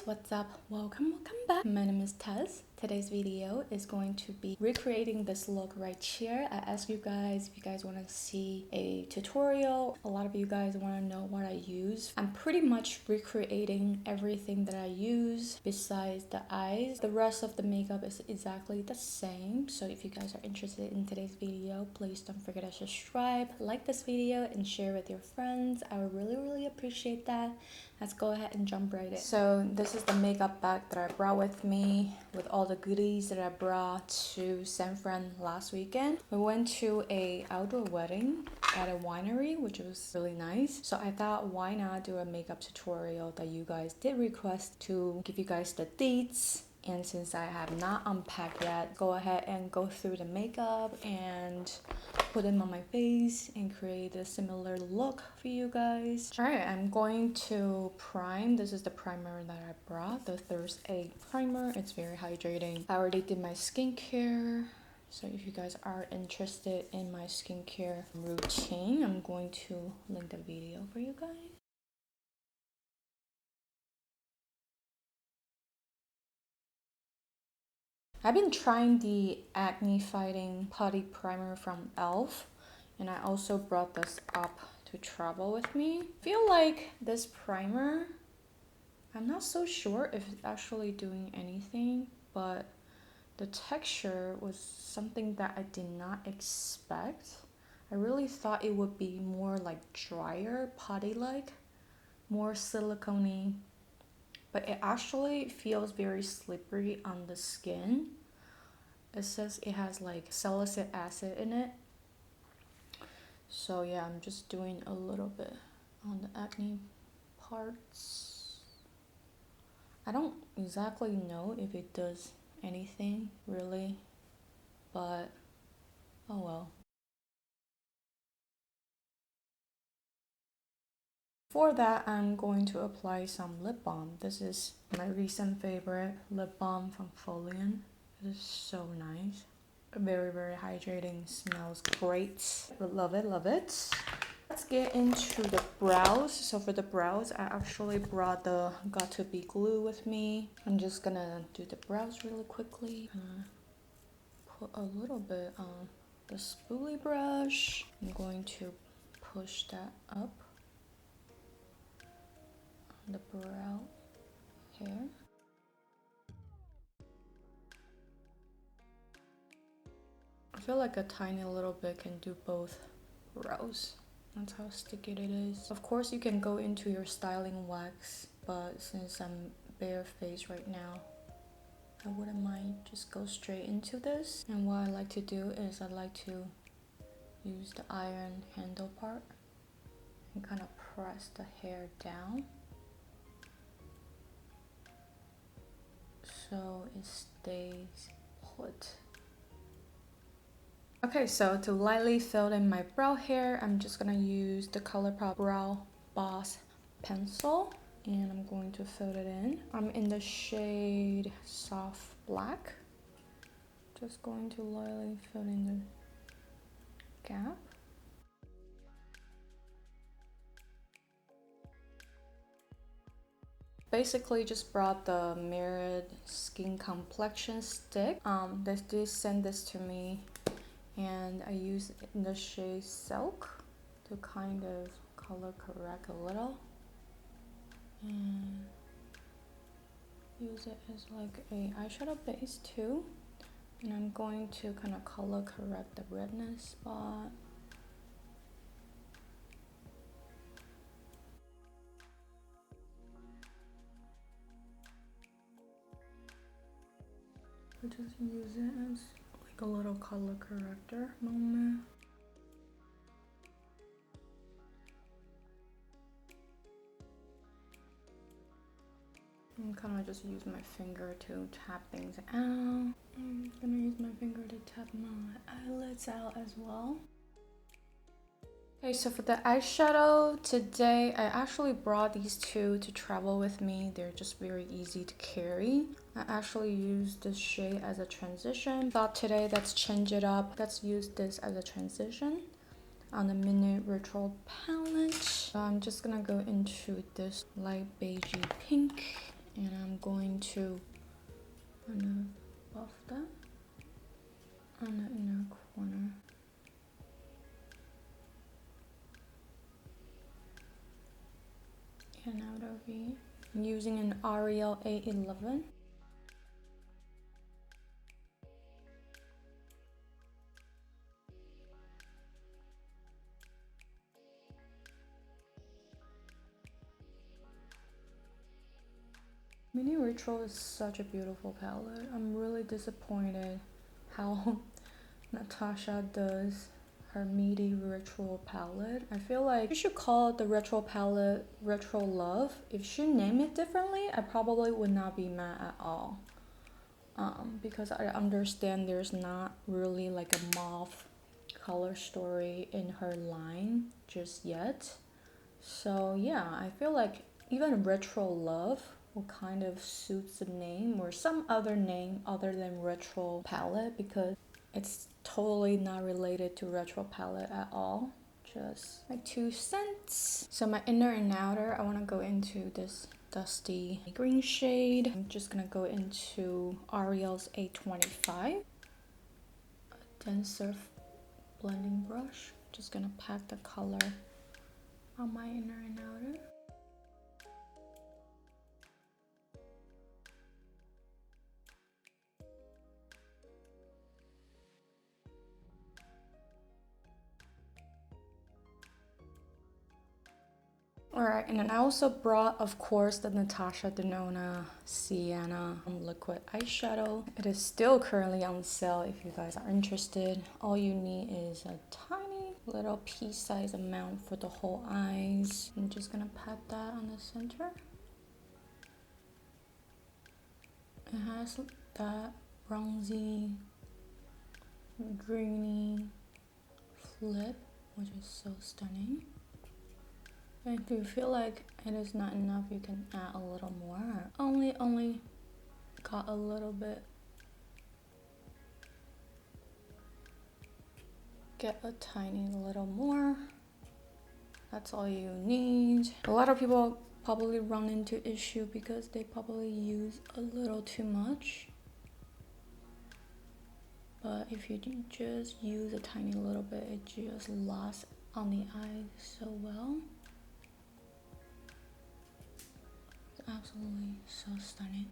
what's up? Welcome back. My name is Tess. Today's video is going to be recreating this look right here. I asked you guys if you guys want to see a tutorial. A lot of you guys want to know what I use. I'm pretty much recreating everything that I use besides the eyes. The rest of the makeup is exactly the same. So if you guys are interested in today's video, please don't forget to subscribe, like this video, and share with your friends. I would really appreciate that. Let's go ahead and jump right in. So this is the makeup bag that I brought with me with all the goodies that I brought to San Fran last weekend. We went to a outdoor wedding at a winery, which was really nice. So I thought, why not do a makeup tutorial that you guys did request to give you guys the deets. And since I have not unpacked yet, go ahead and go through the makeup and put them on my face and create a similar look for you guys. Alright, I'm going to prime. This is the primer that I brought, the Thursday primer. It's very hydrating. I already did my skincare. So if you guys are interested in my skincare routine, I'm going to link the video for you guys. I've been trying the acne fighting putty primer from e.l.f. and I also brought this up to travel with me. I feel like this primer, I'm not so sure if it's actually doing anything, but the texture was something that I did not expect. I really thought it would be more like drier, putty-like, more silicone-y. But it actually feels very slippery on the skin. It says it has like salicylic acid in it. So yeah, I'm just doing a little bit on the acne parts. I don't exactly know if it does anything really, but oh well. For that, I'm going to apply some lip balm. This is my recent favorite lip balm from Follain. It is so nice. Very hydrating, smells great. Love it. Let's get into the brows. So for the brows, I actually brought the Got2b glue with me. I'm just gonna do the brows really quickly. Put a little bit on the spoolie brush. I'm going to push that up the brow hair. I feel like a tiny little bit can do both brows. That's how sticky it is. Of course, you can go into your styling wax, but since I'm bare face right now, I wouldn't mind just go straight into this. And what I like to do is I like to use the iron handle part and kind of press the hair down, so it stays put. Okay, so to lightly fill in my brow hair, I'm just gonna use the Colourpop Brow Boss pencil and I'm going to fill it in. I'm in the shade Soft Black. Just going to lightly fill in the gap. Basically just brought the Mirrored Skin Complexion stick. They sent this to me and I use the shade Silk to kind of color correct a little and use it as like a eyeshadow base too. And I'm going to kind of color correct the redness spot. I just use it as like a little color corrector moment. I'm kind of just use my finger to tap things out. I'm gonna use my finger to tap my eyelids out as well. Okay, so for the eyeshadow today, I actually brought these two to travel with me. They're just very easy to carry. I actually used this shade as a transition. Thought today, let's change it up. Let's use this as a transition on the Minute Ritual palette. So I'm just gonna go into this light beigey pink And I'm going to buff that on the inner corner. And out of here. I'm using an Ariel A11. Mini Ritual is such a beautiful palette. I'm really disappointed how Natasha does her Midi Ritual palette. I feel like you should call it the Retro palette Retro Love. If she named it differently, I probably would not be mad at all. Because I understand there's not really like a mauve color story in her line just yet. So yeah, I feel like even Retro Love will kind of suits the name or some other name other than Retro palette, because it's totally not related to Retro palette at all. Just my 2 cents. So my inner and outer, I want to go into this dusty green shade. I'm just gonna go into Ariel's A25. A denser blending brush. Just gonna pack the color on my inner and outer. Alright, and then I also brought, of course, the Natasha Denona Sienna liquid eyeshadow. It is still currently on sale if you guys are interested. All you need is a tiny little pea-sized amount for the whole eyes. I'm just gonna pat that on the center. It has that bronzy, greeny flip, which is so stunning. And if you feel like it is not enough, you can add a little more. Only got a little bit. Get a tiny little more. That's all you need. A lot of people probably run into issue because they probably use a little too much. But if you just use a tiny little bit, it just lasts on the eye so well. Absolutely so stunning.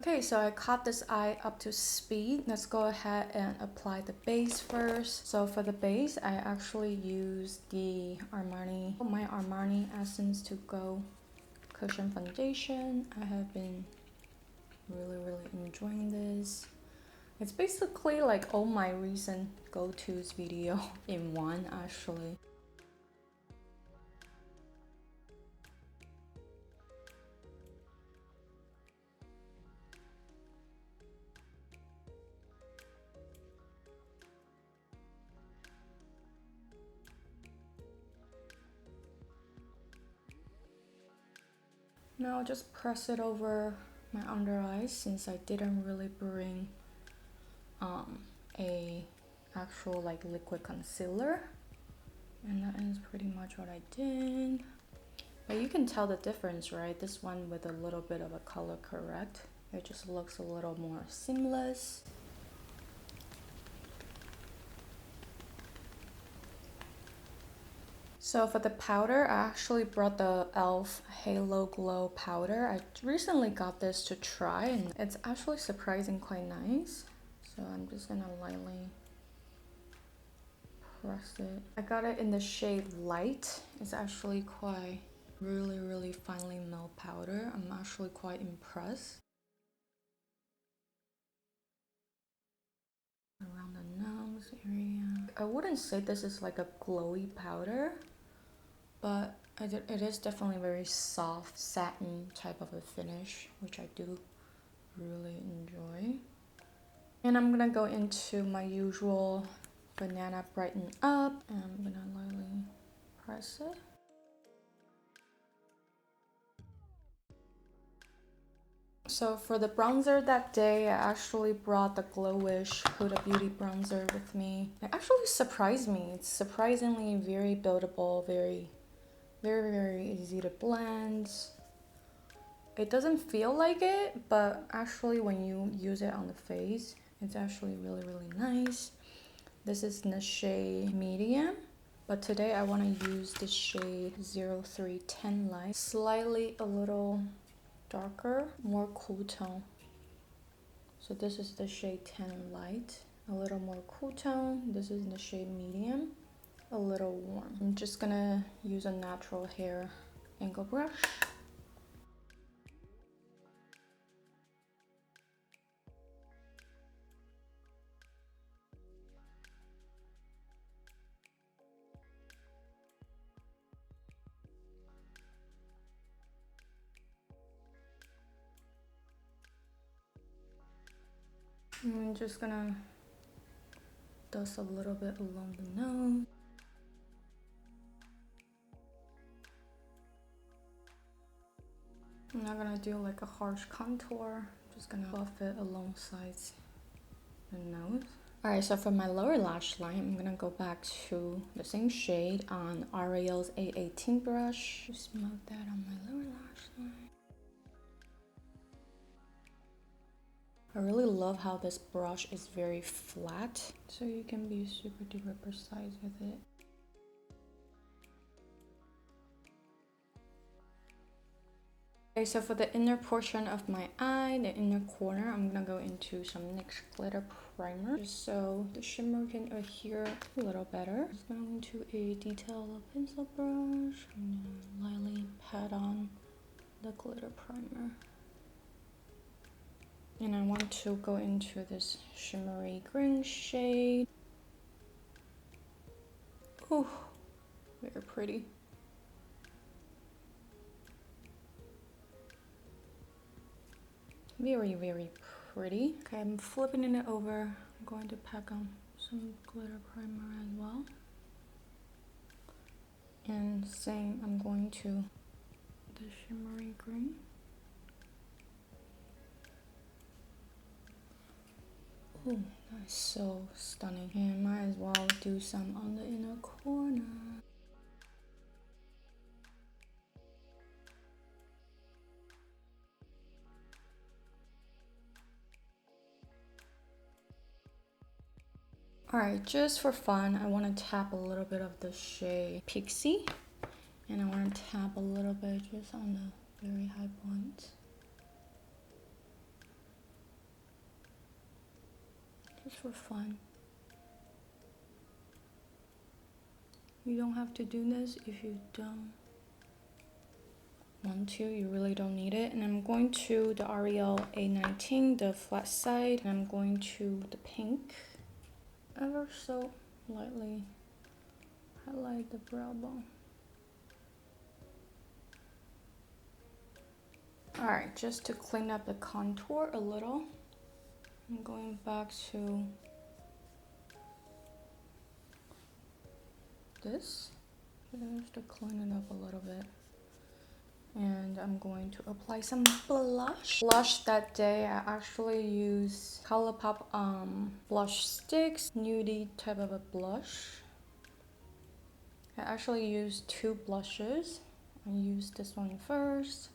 Okay, so I caught this eye up to speed. Let's go ahead and apply the base first. So for the base, I actually used the my Armani Essence to Go Cushion Foundation. I have been really enjoying this. It's basically like all my recent go-tos video in one actually. Now I'll just press it over my under eyes since I didn't really bring a actual like liquid concealer, and that is pretty much what I did. But you can tell the difference, right? This one with a little bit of a color correct, it just looks a little more seamless. So for the powder, I actually brought the e.l.f. Halo Glow powder. I recently got this to try and it's actually surprisingly quite nice. So I'm just gonna lightly press it. I got it in the shade Light. It's actually quite really finely milled powder. I'm actually quite impressed. Around the nose area. I wouldn't say this is like a glowy powder, but it is definitely very soft satin type of a finish, which I do really enjoy. And I'm gonna go into my usual banana brighten up, and I'm gonna lightly press it. So for the bronzer that day, I actually brought the Glowish Huda Beauty bronzer with me. It actually surprised me. It's surprisingly very buildable, very Very, very easy to blend. It doesn't feel like it, but actually when you use it on the face, it's actually really, really nice. This is in the shade medium, but today I want to use the shade 0310 Light. Slightly a little darker, more cool tone. So this is the shade 10 Light, a little more cool tone. This is in the shade medium, a little warm. I'm just gonna use a natural hair angle brush. I'm just gonna dust a little bit along the nose. I'm not gonna do like a harsh contour. I'm just gonna buff it alongside the nose. Alright, so for my lower lash line, I'm gonna go back to the same shade on L'Oreal's A18 brush. Just smooth that on my lower lash line. I really love how this brush is very flat, so you can be super duper precise with it. Okay, so for the inner portion of my eye, the inner corner, I'm gonna go into some NYX glitter primer, just so the shimmer can adhere a little better. Just going into a detailed pencil brush and lightly pat on the glitter primer. And I want to go into this shimmery green shade. Ooh, very pretty. Very, very pretty. Okay, I'm flipping it over. I'm going to pack on some glitter primer as well. And same, I'm going to the shimmery green. Oh, that's so stunning. And might as well do some on the inner corner. Alright, just for fun, I want to tap a little bit of the shade Pixie. And I want to tap a little bit just on the very high points. Just for fun. You don't have to do this if you don't want to. You really don't need it. And I'm going to the L'Oreal A19, the flat side. And I'm going to the pink. Ever so lightly highlight the brow bone. Alright, just to clean up the contour a little, I'm going back to this, just to clean it up a little bit. And I'm going to apply some blush. Blush that day, I actually used Colourpop blush sticks, nudie type of a blush. I actually used two blushes. I used this one first.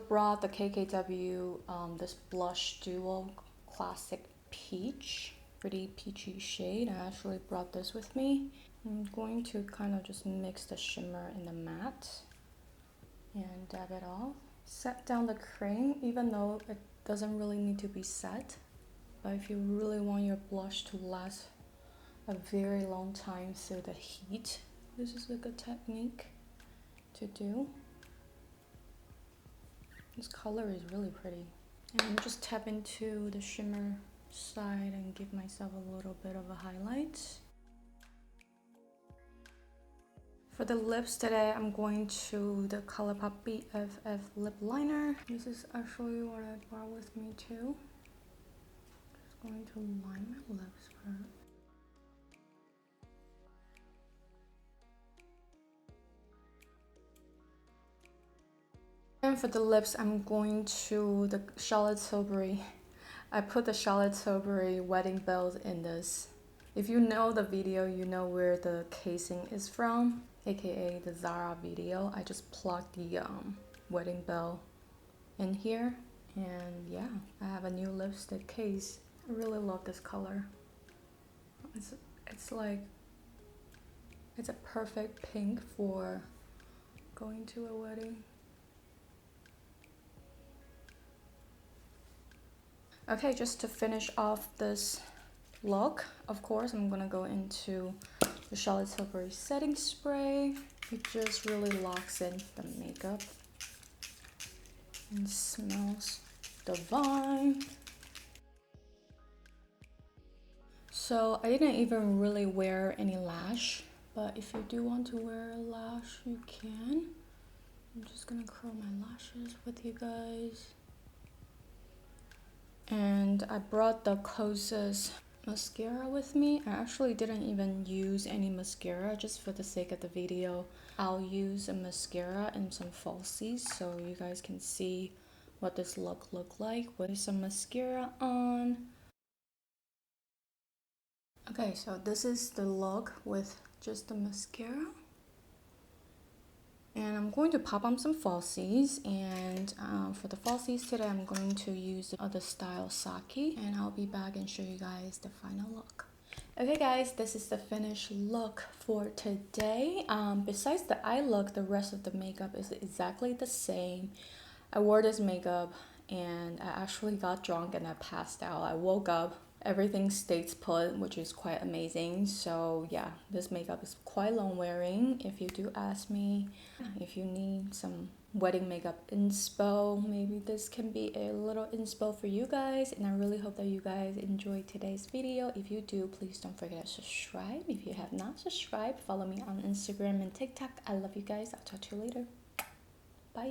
Brought the KKW this blush duo classic peach, pretty peachy shade. I actually brought this with me. I'm going to kind of just mix the shimmer in the matte and dab it off. Set down the cream, even though it doesn't really need to be set, but if you really want your blush to last a very long time through the heat, this is a good technique to do. This color is really pretty. And just tap into the shimmer side and give myself a little bit of a highlight. For the lips today, I'm going to the Colourpop BFF lip liner. This is actually what I brought with me too. Just going to line my lips first. And for the lips, I'm going to the Charlotte Tilbury. I put the Charlotte Tilbury wedding bells in this. If you know the video, you know where the casing is from, aka the Zara video. I just plugged the wedding bell in here, and yeah, I have a new lipstick case. I really love this color. It's like, it's a perfect pink for going to a wedding. Okay, just to finish off this look, of course, I'm gonna go into the Charlotte Tilbury setting spray. It just really locks in the makeup and smells divine. So I didn't even really wear any lash, but if you do want to wear a lash, you can. I'm just gonna curl my lashes with you guys. And I brought the Kosas mascara with me. I actually didn't even use any mascara, just for the sake of the video. I'll use a mascara and some falsies so you guys can see what this look like with some mascara on. Okay, so this is the look with just the mascara. And I'm going to pop on some falsies, and for the falsies today I'm going to use the other style Saki, and I'll be back and show you guys the final look. Okay guys, this is the finished look for today. Besides the eye look, the rest of the makeup is exactly the same. I wore this makeup and I actually got drunk and I passed out. I woke up, everything stays put, which is quite amazing. So yeah, this makeup is quite long wearing if you do ask me. If you need some wedding makeup inspo, maybe this can be a little inspo for you guys, and I really hope that you guys enjoyed today's video. If you do, please don't forget to subscribe. If you have not subscribed, follow me on Instagram and TikTok. I love you guys. I'll talk to you later.